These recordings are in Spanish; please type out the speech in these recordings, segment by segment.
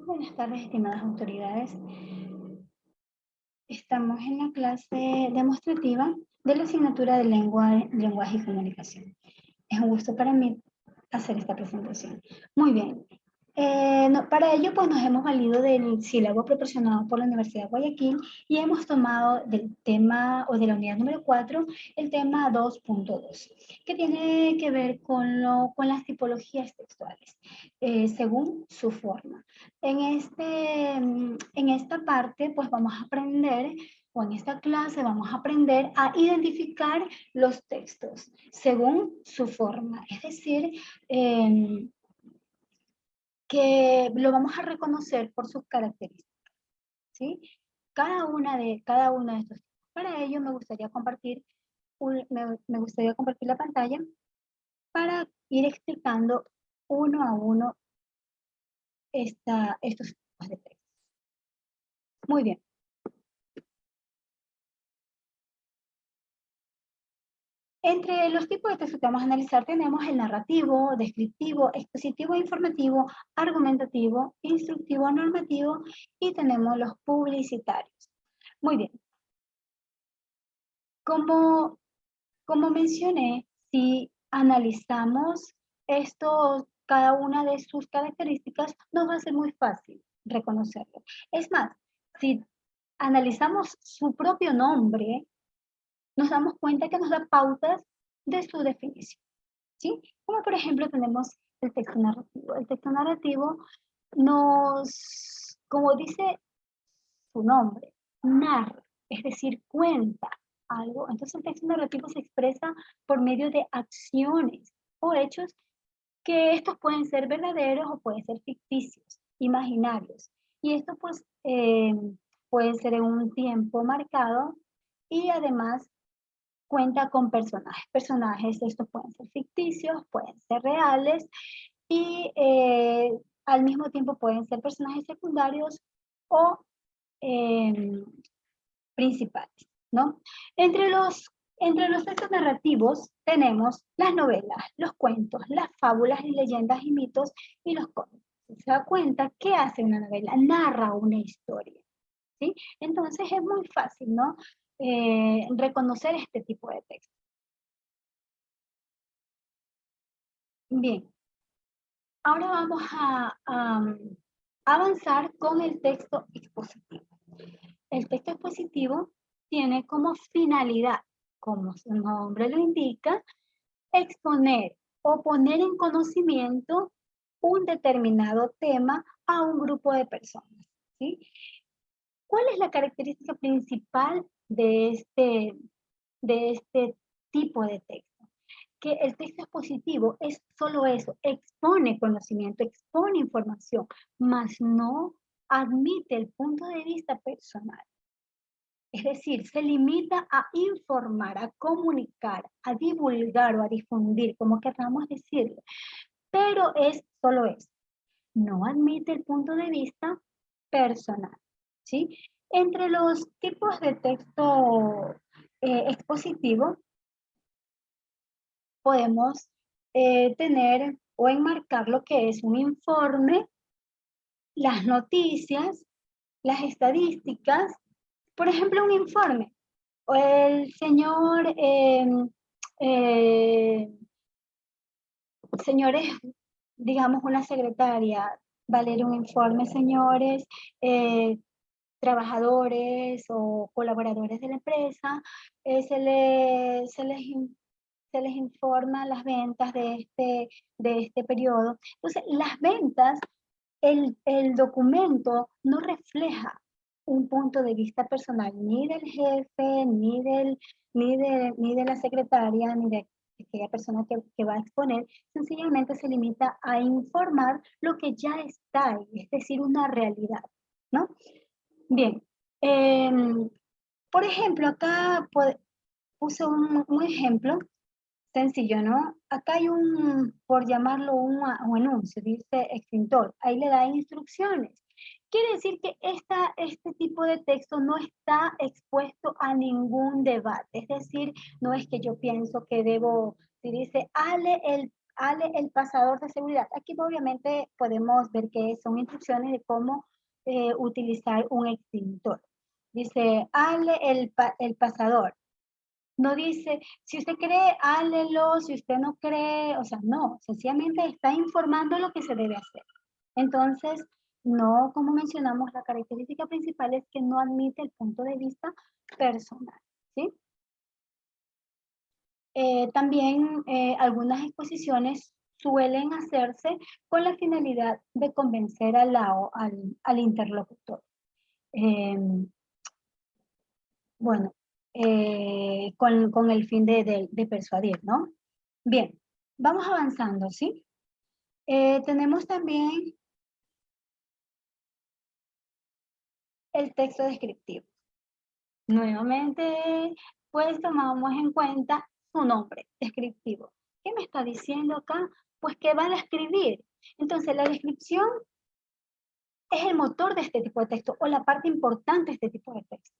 Buenas tardes, estimadas autoridades. Estamos en la clase demostrativa de la asignatura de lenguaje y comunicación. Es un gusto para mí hacer esta presentación. Muy bien. Para ello, pues nos hemos valido del sílabo proporcionado por la Universidad de Guayaquil y hemos tomado del tema o de la unidad número 4 el tema 2.2, que tiene que ver con las tipologías textuales, según su forma. En esta parte, pues vamos a aprender, o en esta clase vamos a aprender a identificar los textos según su forma. Es decir, que lo vamos a reconocer por sus características, ¿sí? Cada uno de estos. Para ello me gustaría compartir, me gustaría compartir la pantalla para ir explicando uno a uno estos tipos de textos. Muy bien. Entre los tipos de texto que vamos a analizar tenemos el narrativo, descriptivo, expositivo e informativo, argumentativo, instructivo, normativo y tenemos los publicitarios. Muy bien. Como, como mencioné, si analizamos cada una de sus características, nos va a ser muy fácil reconocerlo. Es más, si analizamos su propio nombre, nos damos cuenta que nos da pautas de su definición, ¿sí? Como por ejemplo tenemos el texto narrativo. El texto narrativo como dice su nombre, narra, es decir, cuenta algo. Entonces el texto narrativo se expresa por medio de acciones o hechos que estos pueden ser verdaderos o pueden ser ficticios, imaginarios. Y esto pues puede ser en un tiempo marcado y además cuenta con personajes. Personajes, estos pueden ser ficticios, pueden ser reales y al mismo tiempo pueden ser personajes secundarios o principales, ¿no? Entre los textos narrativos tenemos las novelas, los cuentos, las fábulas y leyendas y mitos y los cómics. Se da cuenta, ¿qué hace una novela? Narra una historia, ¿sí? Entonces es muy fácil, ¿no? Reconocer este tipo de texto. Bien, ahora vamos a avanzar con el texto expositivo. El texto expositivo tiene como finalidad, como su nombre lo indica, exponer o poner en conocimiento un determinado tema a un grupo de personas, ¿sí? ¿Cuál es la característica principal de este tipo de texto? Que el texto expositivo es solo eso, expone conocimiento, expone información, mas no admite el punto de vista personal. Es decir, se limita a informar, a comunicar, a divulgar o a difundir, como queramos decirlo, pero es solo eso. No admite el punto de vista personal, ¿sí? Entre los tipos de texto expositivo podemos tener o enmarcar lo que es un informe, las noticias, las estadísticas. Por ejemplo, un informe. El señor, señores, digamos una secretaria, va a leer un informe, señores, trabajadores o colaboradores de la empresa, se les informa las ventas de este periodo. Entonces, las ventas, el documento no refleja un punto de vista personal ni del jefe, ni de la secretaria, ni de aquella persona que va a exponer, sencillamente se limita a informar lo que ya está ahí, es decir, una realidad, ¿no? Bien, eh, por ejemplo, acá puse un ejemplo sencillo, ¿no? Acá hay por llamarlo un anuncio, dice extintor, ahí le da instrucciones. Quiere decir que este tipo de texto no está expuesto a ningún debate, es decir, no es que yo pienso que debo, si dice, ale el pasador de seguridad. Aquí obviamente podemos ver que son instrucciones de cómo utilizar un extintor. Dice, ale el pasador. No dice, si usted cree, hálelo, si usted no cree, o sea, no, sencillamente está informando lo que se debe hacer. Entonces, no, como mencionamos, la característica principal es que no admite el punto de vista personal, ¿sí? También algunas exposiciones suelen hacerse con la finalidad de convencer al interlocutor. Bueno, con el fin de persuadir, ¿no? Bien, vamos avanzando, ¿sí? Tenemos también el texto descriptivo. Nuevamente, pues tomamos en cuenta su nombre descriptivo. ¿Qué me está diciendo acá? Pues que va a describir. Entonces, la descripción es el motor de este tipo de texto o la parte importante de este tipo de texto.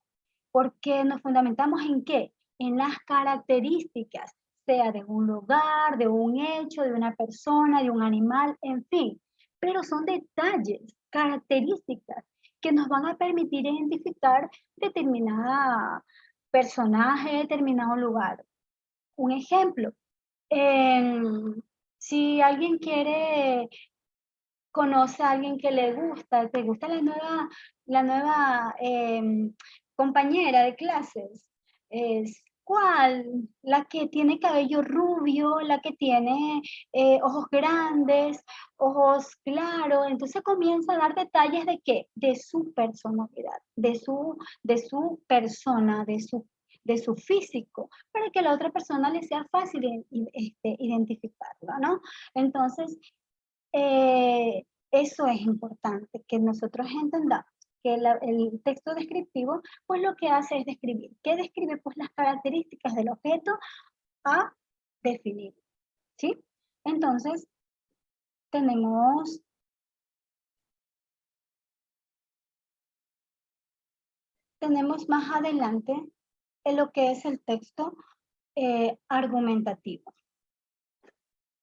Porque nos fundamentamos en qué? En las características, sea de un lugar, de un hecho, de una persona, de un animal, en fin. Pero son detalles, características que nos van a permitir identificar determinada personaje, determinado lugar. Un ejemplo, si alguien conoce a alguien que le gusta, te gusta la nueva compañera de clases, es ¿cuál? La que tiene cabello rubio, la que tiene ojos grandes, ojos claros, entonces comienza a dar detalles de qué, de su personalidad, de su persona, de su físico, para que a la otra persona le sea fácil identificarlo, ¿no? Entonces, eso es importante, que nosotros entendamos que el texto descriptivo, pues lo que hace es describir. ¿Qué describe? Pues las características del objeto a definir, ¿sí? Entonces, tenemos, tenemos más adelante en lo que es el texto argumentativo.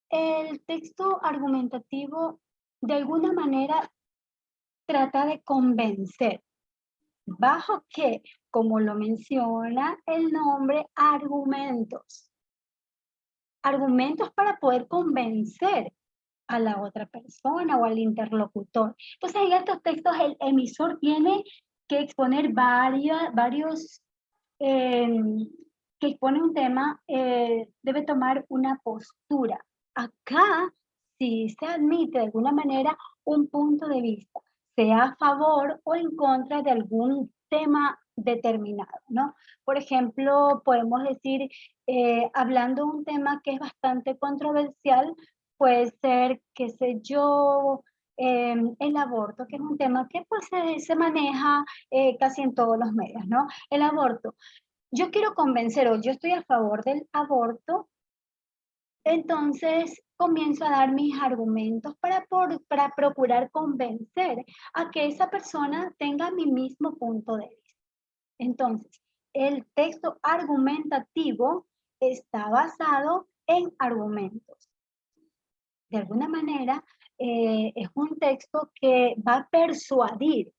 El texto argumentativo, de alguna manera, trata de convencer. ¿Bajo qué? Como lo menciona el nombre, argumentos. Argumentos para poder convencer a la otra persona o al interlocutor. Entonces, en estos textos el emisor tiene que exponer varios que expone un tema, debe tomar una postura. Acá, si se admite de alguna manera un punto de vista, sea a favor o en contra de algún tema determinado, ¿no? Por ejemplo, podemos decir, hablando de un tema que es bastante controversial, puede ser, qué sé yo, el aborto, que es un tema que pues se maneja casi en todos los medios, ¿no? El aborto. Yo quiero convencer o yo estoy a favor del aborto, entonces comienzo a dar mis argumentos para procurar convencer a que esa persona tenga mi mismo punto de vista. Entonces, el texto argumentativo está basado en argumentos. De alguna manera, es un texto que va a persuadir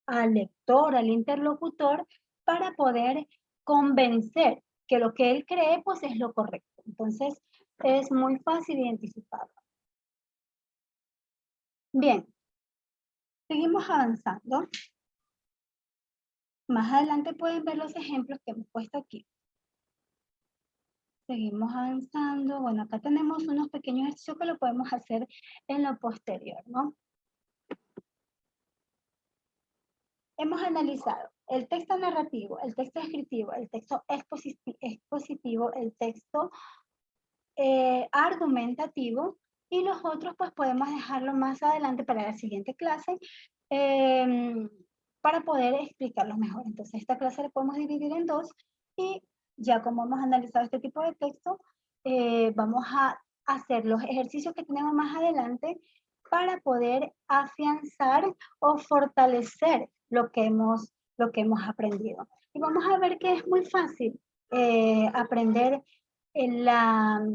al lector, al interlocutor, para poder convencer que lo que él cree pues es lo correcto. Entonces, es muy fácil identificarlo. Bien, seguimos avanzando. Más adelante pueden ver los ejemplos que hemos puesto aquí. Seguimos avanzando. Bueno, acá tenemos unos pequeños ejercicios que lo podemos hacer en lo posterior, ¿no? Hemos analizado el texto narrativo, el texto descriptivo, el texto expositivo, el texto argumentativo, y los otros pues podemos dejarlo más adelante para la siguiente clase para poder explicarlos mejor. Entonces esta clase la podemos dividir en dos y ya como hemos analizado este tipo de texto, vamos a hacer los ejercicios que tenemos más adelante para poder afianzar o fortalecer lo que hemos aprendido. Y vamos a ver que es muy fácil aprender la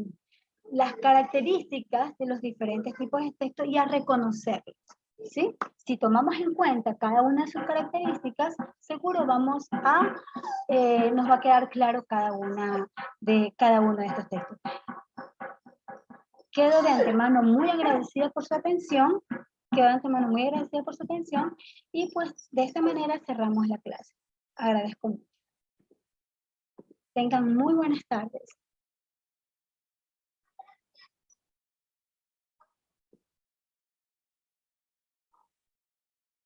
las características de los diferentes tipos de texto y a reconocerlos. ¿Sí? Si tomamos en cuenta cada una de sus características, seguro nos va a quedar claro cada uno de estos textos. Quedo de antemano muy agradecida por su atención, y pues de esta manera cerramos la clase. Agradezco mucho. Tengan muy buenas tardes.